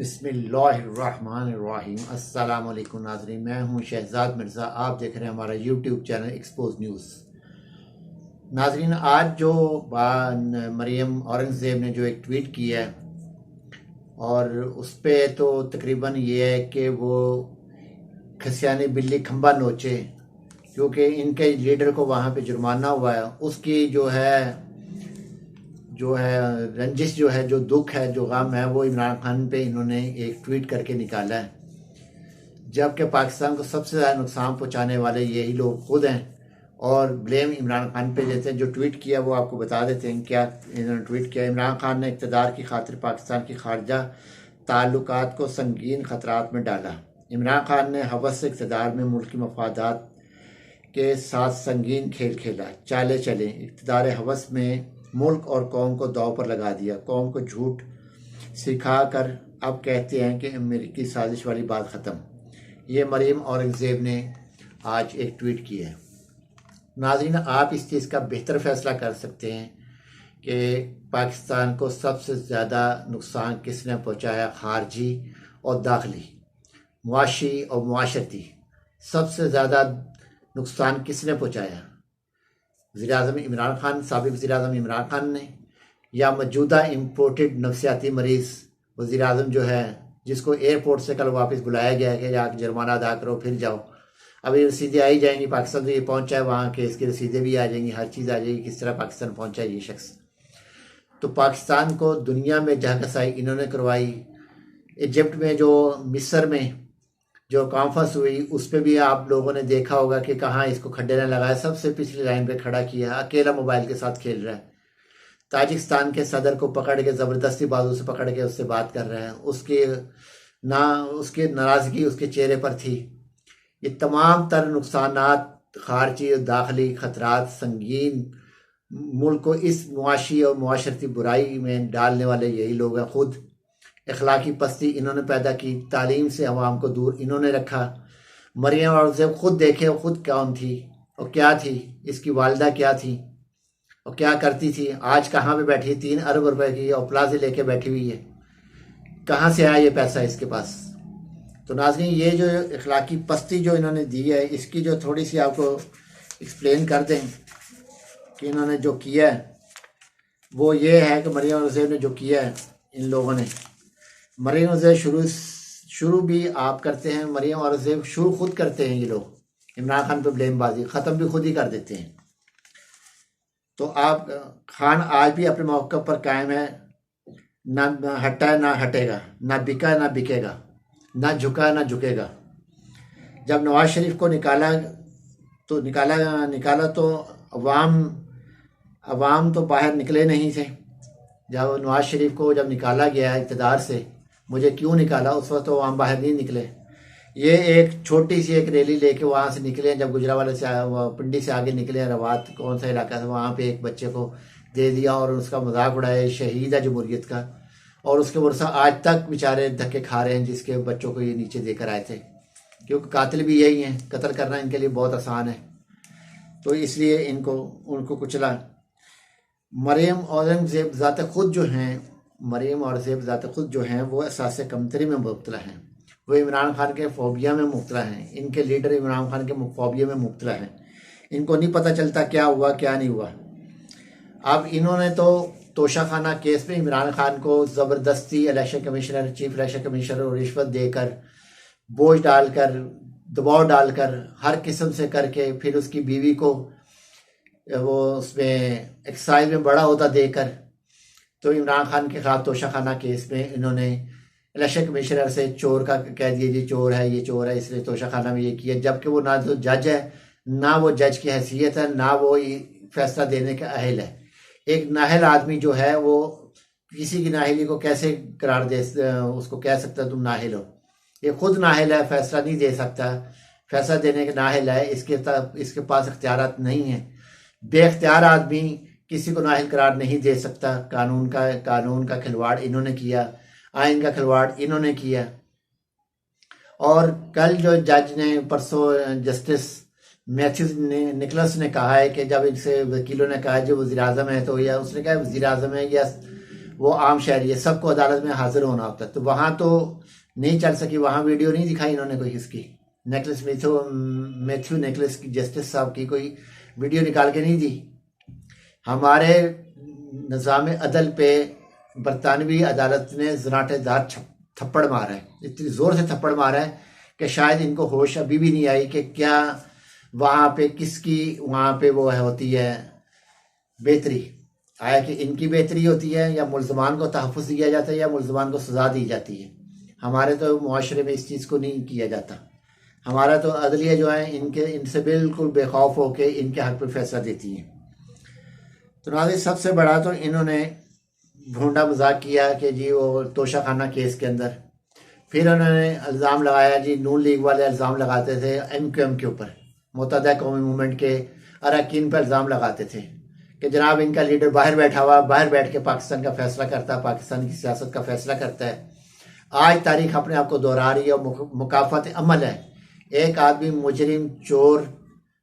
बिस्मिल्लाहिर्रहमानिर्रहीम। अस्सलाम वालेकुम नाज़रीन, मैं हूं शहजाद मिर्ज़ा। आप देख रहे हैं हमारा यूट्यूब चैनल एक्सपोज न्यूज़। नाज़रीन, आज जो मरियम औरंगज़ेब ने जो एक ट्वीट किया है और उस पर तो तकरीबन ये है कि वो खसियानी बिल्ली खंबा नोचे, क्योंकि इनके लीडर को वहाँ पे जुर्माना हुआ है। उसकी जो है रंजिश, जो है, जो दुख है, जो गम है, वो इमरान खान पे इन्होंने एक ट्वीट करके निकाला है। जबकि पाकिस्तान को सबसे ज़्यादा नुकसान पहुंचाने वाले यही लोग खुद हैं और ब्लेम इमरान खान पे देते हैं। जो ट्वीट किया वो आपको बता देते हैं क्या इन्होंने ट्वीट किया। इमरान खान ने इक़्तिदार की खातिर पाकिस्तान की खारजा ताल्लुकात को संगीन खतरात में डाला। इमरान खान ने हवस से इक़्तिदार में मुल्की मफादात के साथ संगीन खेल खेला। चाले चले इक़्तिदार हवस में मुल्क और कौम को दांव पर लगा दिया। कौम को झूठ सिखा कर अब कहते हैं कि अमेरिकी साजिश वाली बात ख़त्म। ये मरियम औरंगज़ेब ने आज एक ट्वीट किया है। नाज़रीन, आप इस चीज़ का बेहतर फ़ैसला कर सकते हैं कि पाकिस्तान को सबसे ज़्यादा नुकसान किसने पहुँचाया। खारजी और दाखिली, मुआशी और मुआशरती, सबसे ज़्यादा नुकसान किसने पहुँचाया? वज़ीर-ए-आज़म इमरान खान, साबिक़ वज़ीर-ए-आज़म इमरान खान ने, या मौजूदा इम्पोर्टेड नफसियाती मरीज़ वज़ीर-ए-आज़म जो है, जिसको एयरपोर्ट से कल वापस बुलाया गया है कि जाकर जुर्माना अदा करो फिर जाओ। अभी रसीदें आई जाएंगी, पाकिस्तान तो ये पहुंचा है, वहाँ के इसकी रसीदें भी आ जाएंगी, हर चीज़ आ जाएगी किस तरह पाकिस्तान पहुंचा है ये शख्स। तो पाकिस्तान को दुनिया में जहकसाई इन्होंने करवाई। इजिप्ट में, जो मिस्र में जो कॉन्फ्रेंस हुई, उस पर भी आप लोगों ने देखा होगा कि कहाँ इसको खड्डे ने लगाया, सबसे पिछली लाइन पे खड़ा किया, अकेला मोबाइल के साथ खेल रहा है। ताजिकिस्तान के सदर को पकड़ के ज़बरदस्ती बाजू से पकड़ के उससे बात कर रहे हैं। उसकी नाराज़गी उसके चेहरे पर थी। ये तमाम तर नुकसानात, खारजी और दाखिली खतरात संगीन, मुल्क को इस मुआशी और मुआशरती बुराई में डालने वाले यही लोग हैं। खुद अखलाकी पस्ती इन्होंने पैदा की, तालीम से अवाम को दूर इन्होंने रखा। मरियम औरंगज़ेब खुद देखे वो खुद कौन थी और क्या थी, इसकी वालिदा क्या थी और क्या करती थी। आज कहाँ पे बैठी, 3 अरब रुपए की और प्लाजे लेके बैठी हुई है। कहाँ से आया ये पैसा इसके पास? तो नाज़रीन, ये जो अखलाकी पस्ती जो इन्होंने दी है, इसकी जो थोड़ी सी आपको एक्सप्लेन कर दें कि इन्होंने जो किया है वो ये है कि मरियम औरंगज़ेब ने जो किया है, इन लोगों ने, मरियम औरंगज़ेब शुरू भी आप करते हैं, मरियम औरंगज़ेब शुरू खुद करते हैं। ये लोग इमरान खान पे ब्लेमबाजी ख़त्म भी खुद ही कर देते हैं। तो आप खान आज भी अपने मौक़े पर कायम है, ना हटा ना हटेगा, ना बिका ना बिकेगा, ना झुका ना झुकेगा। जब नवाज शरीफ को निकाला तो अवाम तो बाहर निकले नहीं थे। जब नवाज शरीफ को जब निकाला गया इक़्तिदार से, मुझे क्यों निकाला, उस वक्त तो अवाम बाहर नहीं निकले। ये एक छोटी सी एक रैली लेके वहाँ से निकले, जब गुजरावाला से पिंडी से आगे निकले, रवात कौन सा इलाका था, वहाँ पे एक बच्चे को दे दिया और उसका मजाक उड़ाया, शहीद है जमहूरियत का। और उसके वर्षा आज तक बेचारे धक्के खा रहे हैं, जिसके बच्चों को ये नीचे देकर आए थे, क्योंकि कातिल भी यही हैं, कत्ल करना इनके लिए बहुत आसान है। तो इसलिए उनको कुचला। मरियम औरंगज़ेब ज़ात खुद जो हैं वो एहसास कमतरी में मुब्तला हैं। वो इमरान खान के फोबिया में मुब्तला हैं। इनके लीडर इमरान खान के फोबिया में मुब्तला हैं। इनको नहीं पता चलता क्या हुआ क्या नहीं हुआ। अब इन्होंने तो तोशाखाना केस में इमरान खान को ज़बरदस्ती election commissioner, chief election commissioner और रिश्वत देकर, बोझ डालकर, दबाव डालकर, हर किस्म से करके, फिर उसकी बीवी को वो उसमें एक्साइज में बड़ा ओहदा देकर, तो इमरान खान के खिलाफ तोशाखाना केस में इन्होंने इलेक्शन कमिश्नर से चोर का कह दिया, जी चोर है, ये चोर है, इसलिए तोशाखाना में ये किया। जबकि वो ना तो जज है, ना वो जज की हैसियत है, ना वो फैसला देने का अहल है। एक नाहल आदमी जो है वो किसी की नाहली को कैसे करार दे, उसको कह सकता तुम नाहल हो? ये खुद नाहल है, फैसला नहीं दे सकता, फैसला देने के नाहल है, इसके पास इख्तियारात नहीं है। बेख्तियार आदमी किसी को नाहिल करार नहीं दे सकता। कानून का खिलवाड़ इन्होंने किया, आइन का खिलवाड़ इन्होंने किया। और कल जो जज ने, परसों जस्टिस मैथ्यूज निकलस ने कहा है कि जब इनसे वकीलों ने कहा जो वज़ीर आज़म है, तो या उसने कहा वज़ीर आज़म है या वो आम शहरी है, सबको अदालत में हाजिर होना होता है। तो वहाँ तो नहीं चल सकी, वहाँ वीडियो नहीं दिखाई इन्होंने कोई इसकी, नेकलेस मैथ्यू नेकलेस की जस्टिस साहब की कोई वीडियो निकाल के नहीं दी। हमारे निज़ाम अदल पे बरतानवी अदालत ने ज़राटेदार थप्पड़ मारा है, इतनी ज़ोर से थप्पड़ मारा है कि शायद इनको होश अभी भी नहीं आई कि क्या वहाँ पे किसकी वहाँ पे वो है होती है बेहतरी, आया कि इनकी बेहतरी होती है या मुल्ज़मान को तहफ़्फ़ुज़ दिया जाता है या मुल्ज़मान को सज़ा दी जाती है। हमारे तो मुआशरे में इस चीज़ को नहीं किया जाता। हमारा तो अदलिया जो है इनसे बिल्कुल बेखौफ होकर इनके हक़ पे फैसला देती है। तो नाज़रीन, सबसे बड़ा तो इन्होंने भूंडा मजाक किया कि जी वो तोशा खाना केस के अंदर, फिर उन्होंने इल्ज़ाम लगाया जी नून लीग वाले इल्ज़ाम लगाते थे MQM के ऊपर, मुत्तहदा कौमी मूवमेंट के अरकान पर इल्ज़ाम लगाते थे कि जनाब इनका लीडर बाहर बैठा हुआ, बाहर बैठ के पाकिस्तान का फैसला करता है, पाकिस्तान की सियासत का फैसला करता है। आज तारीख अपने आप को दोहरा रही है और मुकाफत अमल है। एक आदमी मुजरिम, चोर,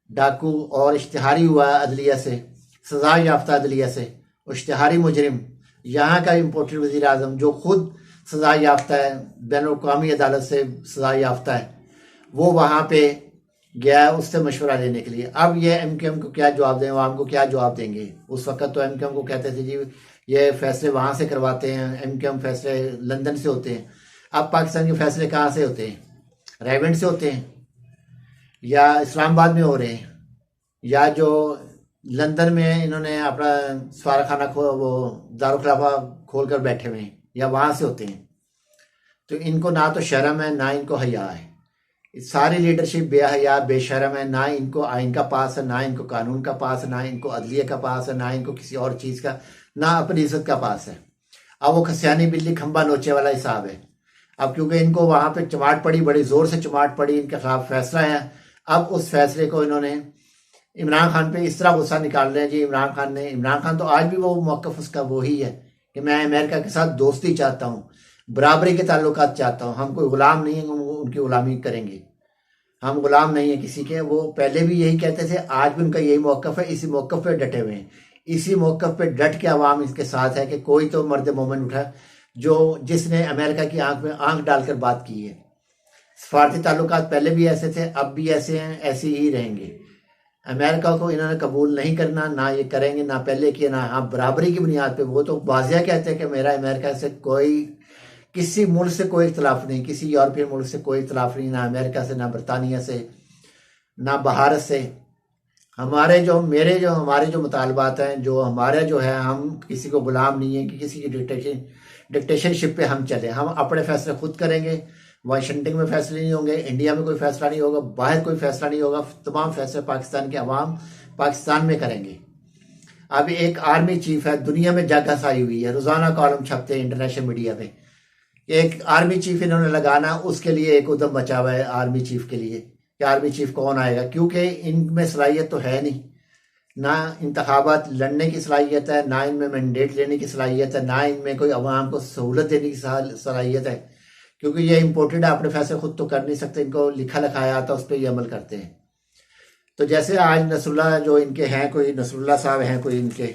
डाकू और इश्तिहारी हुआ अदलिया से, सजा याफ्ता अदलिया से, इश्तिहारी मुजरिम, यहाँ का इम्पोर्टेड वज़ीर आज़म जो खुद सजा याफ्ता है, बैनुल-अक़वामी अदालत से सजा याफ्ता है, वो वहाँ पे गया है उससे मशवरा लेने के लिए। अब ये MQM को क्या जवाब दें, आवाम को क्या जवाब देंगे? उस वक़्त तो MQM को कहते थे जी ये फैसले वहाँ से करवाते हैं, MQM फैसले लंदन से होते हैं। अब पाकिस्तान के फैसले कहाँ से होते हैं? रायवेंड से होते हैं या इस्लामाबाद में हो रहे हैं, या जो लंदन में इन्होंने अपना सफारतखाना वो दारुखिलाफा खोल कर बैठे हुए हैं, या वहाँ से होते हैं? तो इनको ना तो शर्म है ना इनको हया है। सारी लीडरशिप बेहया बेशर्म है, ना इनको आइन का पास है, ना इनको कानून का पास है, ना इनको अदलिया का पास है, ना इनको किसी और चीज़ का, ना अपनी इज्जत का पास है। अब वो खसियानी बिल्ली खंबा नोचे वाला हिसाब है। अब क्योंकि इनको वहाँ पे चमाट पड़ी, बड़ी ज़ोर से चमाट पड़ी, इनके खिलाफ फैसला है। अब उस फैसले को इन्होंने इमरान खान पे इस तरह गुस्सा निकाल रहे हैं जी। इमरान खान तो आज भी वो मौक़िफ़ उसका वही है कि मैं अमेरिका के साथ दोस्ती चाहता हूँ, बराबरी के ताल्लुकात चाहता हूँ, हम कोई ग़ुलाम नहीं है, उनकी ग़ुलामी करेंगे, हम गुलाम नहीं है किसी के। वो पहले भी यही कहते थे, आज भी उनका यही मौक़िफ़ है, इसी मौक़िफ़ पे डटे हुए हैं, इसी मौक़िफ़ पे डट के अवाम इसके साथ है कि कोई तो मर्द मोमिन उठा जो जिसने अमेरिका की आंख में आंख डालकर बात की है। सफारती ताल्लुकात पहले भी ऐसे थे, अब भी ऐसे हैं, ऐसे ही रहेंगे। अमेरिका को इन्होंने कबूल नहीं करना, ना ये करेंगे, ना पहले किए, ना हाँ बराबरी की बुनियाद पे। वो तो वाज़िया कहते हैं कि मेरा अमेरिका से कोई, किसी मुल्क से कोई इख्तलाफ नहीं, किसी यूरोपियन मुल्क से कोई इख्तलाफ नहीं, ना अमेरिका से, ना बरतानिया से, ना भारत से। हमारे जो मुतालबात हैं, जो हमारे जो है, हम किसी को गुलाम नहीं है कि किसी की डिक्टेशनशिप पे हम चले। हम अपने फैसले खुद करेंगे। वाशिंगटन में फैसले नहीं होंगे, इंडिया में कोई फैसला नहीं होगा, बाहर कोई फैसला नहीं होगा, तमाम फैसले पाकिस्तान के अवाम पाकिस्तान में करेंगे। अब एक आर्मी चीफ है, दुनिया में जगह आई हुई है, रोज़ाना कॉलम छपते हैं इंटरनेशनल मीडिया पे। एक आर्मी चीफ इन्होंने लगाना, उसके लिए एक उद्यम मचा हुआ है आर्मी चीफ के लिए कि आर्मी चीफ कौन आएगा, क्योंकि इनमें सलाहियत तो है नहीं, ना इंतखाबात लड़ने की सलाहियत है, ना इनमें मैंडेट लेने की सलाहियत है, ना इनमें कोई अवाम को सहूलत देने की सलाहियत है, क्योंकि ये इम्पोर्टेड है, अपने फैसले खुद तो कर नहीं सकते, इनको लिखा लिखाया आता है, उस पर ये अमल करते हैं। तो जैसे आज नसरुल्लाह जो इनके हैं, कोई नसरुल्लाह साहब हैं, कोई इनके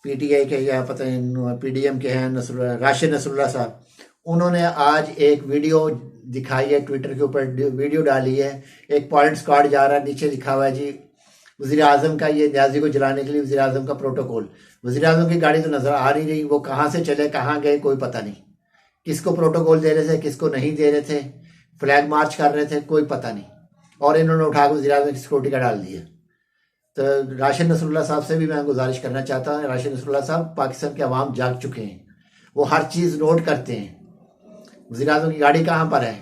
PTI के या पता नहीं PDM के हैं, राशिद नसरुल्लाह साहब, उन्होंने आज एक वीडियो दिखाई है, ट्विटर के ऊपर वीडियो डाली है, एक पॉइंट्स कार्ड जा रहा है, नीचे लिखा हुआ है जी वज़ीर आज़म का, ये न्याजी को जलाने के लिए वज़ीर आज़म का प्रोटोकॉल। वज़ीर आज़म की गाड़ी तो नज़र आ नहीं रही, वो कहाँ से चले, कहाँ गए, कोई पता नहीं। किसको प्रोटोकॉल दे रहे थे, किसको नहीं दे रहे थे, फ्लैग मार्च कर रहे थे, कोई पता नहीं, और इन्होंने उठा कर वज़ीर आज़म की सिक्योरिटी का डाल दिया। तो राशिद नसरुल्लाह साहब से भी मैं गुजारिश करना चाहता हूँ, राशिद नसरुल्लाह साहब, पाकिस्तान के अवाम जाग चुके हैं, वो हर चीज़ नोट करते हैं। वज़ीर आज़म की गाड़ी कहाँ पर है,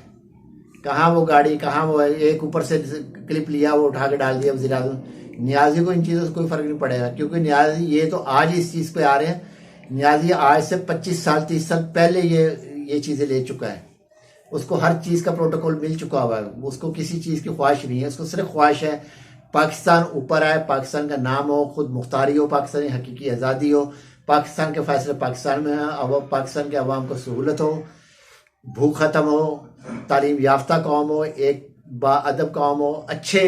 कहाँ वो गाड़ी, कहाँ वो है, एक ऊपर से क्लिप लिया, वो उठा के डाल दिया वज़ीर आज़म। न्याजी को इन चीज़ों से कोई फ़र्क नहीं पड़ेगा, क्योंकि न्याजी ये तो आज इस चीज़ पे आ रहे हैं। न्याजी आज से 25 साल 30 साल पहले ये चीज़ें ले चुका है, उसको हर चीज़ का प्रोटोकॉल मिल चुका हुआ है, उसको किसी चीज़ की ख्वाहिश नहीं है, उसको सिर्फ ख्वाहिश है पाकिस्तान ऊपर आए, पाकिस्तान का नाम हो, खुद मुख्तारी हो, पाकिस्तानी हकीकी आज़ादी हो, पाकिस्तान के फैसले पाकिस्तान में हैं, अब पाकिस्तान के अवाम को सहूलत हो, भूख ख़त्म हो, तालीम याफ्ता कौम हो, एक बाअदब कौम हो, अच्छे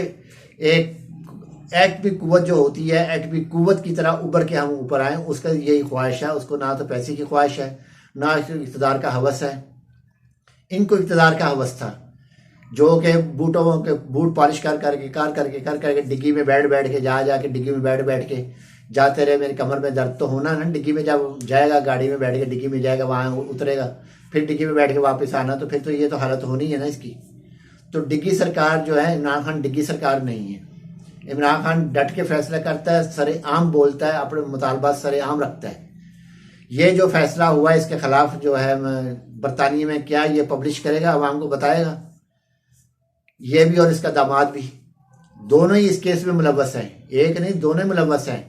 एक एक्ट भी कुव्वत जो होती है, एक्ट भी कुव्वत की तरह उभर के हम ऊपर आए, उसका यही ख्वाहिश है। उसको ना तो पैसे की ख्वाहिश है, ना इक़्तिदार का हवस है। इनको इक़्तिदार का हवस था, जो कि बूटों के बूट पॉलिश कर करके डिग्गी में बैठ के जाके डिग्गी में बैठ के जाते रहे। मेरी कमर में दर्द तो होना ना, डिग्गी में जब जाएगा, गाड़ी में बैठ के डिग्गी में जाएगा, वहाँ उतरेगा, फिर डिग्गी में बैठ के वापस आना, तो फिर तो ये तो हालत होनी है ना इसकी। तो डिग्गी सरकार जो है, इमरान खान डिग्गी सरकार नहीं है। इमरान खान डट के फैसला करता है, सरेआम बोलता है, अपने मुतालबात सरेआम रखता है। ये जो फैसला हुआ इसके खिलाफ जो है बरतानिया में, क्या ये पब्लिश करेगा, आवाम को बताएगा? ये भी और इसका दामाद भी, दोनों ही इस केस में मुलव्वस हैं, एक नहीं दोनों मुलव्वस हैं।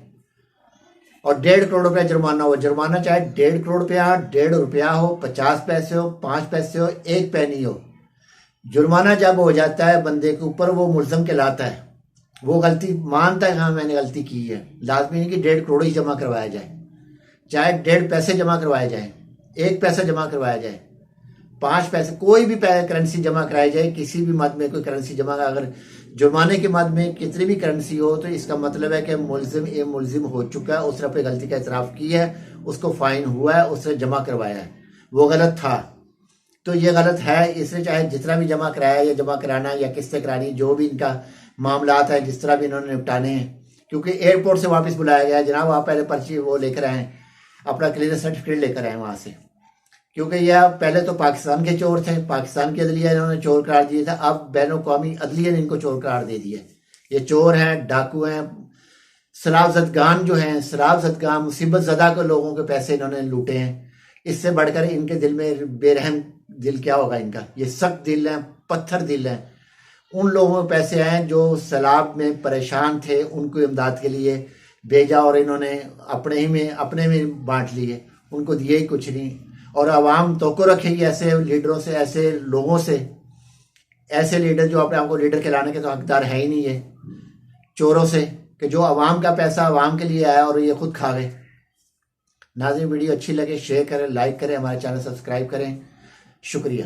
और 1.5 करोड़ रुपया जुर्माना हो, जुर्माना चाहे 1.5 करोड़ रुपया, 1.5 रुपया हो, 50 पैसे हो, 5 पैसे हो, 1 पैनी हो, जुर्माना जब हो जाता है बंदे के ऊपर, वो मुल्ज़म कहलाता है। वो गलती मानता है, हाँ मैंने गलती की है। लाजमी नहीं कि 1.5 करोड़ ही जमा करवाया जाए, चाहे 1.5 पैसे जमा करवाए जाए, 1 पैसा जमा करवाया जाए, 5 पैसे, कोई भी करेंसी जमा कराई जाए, किसी भी मद में कोई करेंसी जमा, अगर जुर्माने के मद में कितनी भी करेंसी हो, तो इसका मतलब है कि मुल्जिम हो चुका है, उसने अपनी गलती का इतराफ़ किया है, उसको फाइन हुआ है, उसने जमा करवाया है, वो गलत था तो ये गलत है। इसने चाहे जितना भी जमा कराया या जमा कराना या किस्तें करानी, जो भी इनका मामलात है, जिस तरह भी इन्होंने निपटाने हैं, क्योंकि एयरपोर्ट से वापस बुलाया गया, जनाब आप पहले पर्ची वो लेकर आए, अपना क्लियरेंस सर्टिफिकेट लेकर आए वहाँ से, क्योंकि यह पहले तो पाकिस्तान के चोर थे, पाकिस्तान की अदलिया इन्होंने चोर करार दिया था, अब बैन अवी अदलिया ने इनको चोर करार दे दिया। ये चोर हैं, डाकू हैं, शराबजदगान जो हैं, शराबजदगान, मुसीबत ज़दा के लोगों के पैसे इन्होंने लूटे हैं। इससे बढ़कर इनके दिल में बेरहम दिल क्या होगा इनका? ये सख्त दिल हैं, पत्थर दिल हैं। उन लोगों के पैसे आए जो सैलाब में परेशान थे, उनको इमदाद के लिए भेजा और इन्होंने अपने में बांट लिए, उनको दिए ही कुछ नहीं। और आवाम तवक्को रखेगी ऐसे लीडरों से, ऐसे लोगों से, ऐसे लीडर जो अपने आपको लीडर कहलाने के तो हकदार है ही नहीं है, चोरों से, कि जो आवाम का पैसा आवाम के लिए आया और ये खुद खा गए। नाज़रीन, वीडियो अच्छी लगे शेयर करें, लाइक करें, हमारे चैनल सब्सक्राइब करें। शुक्रिया।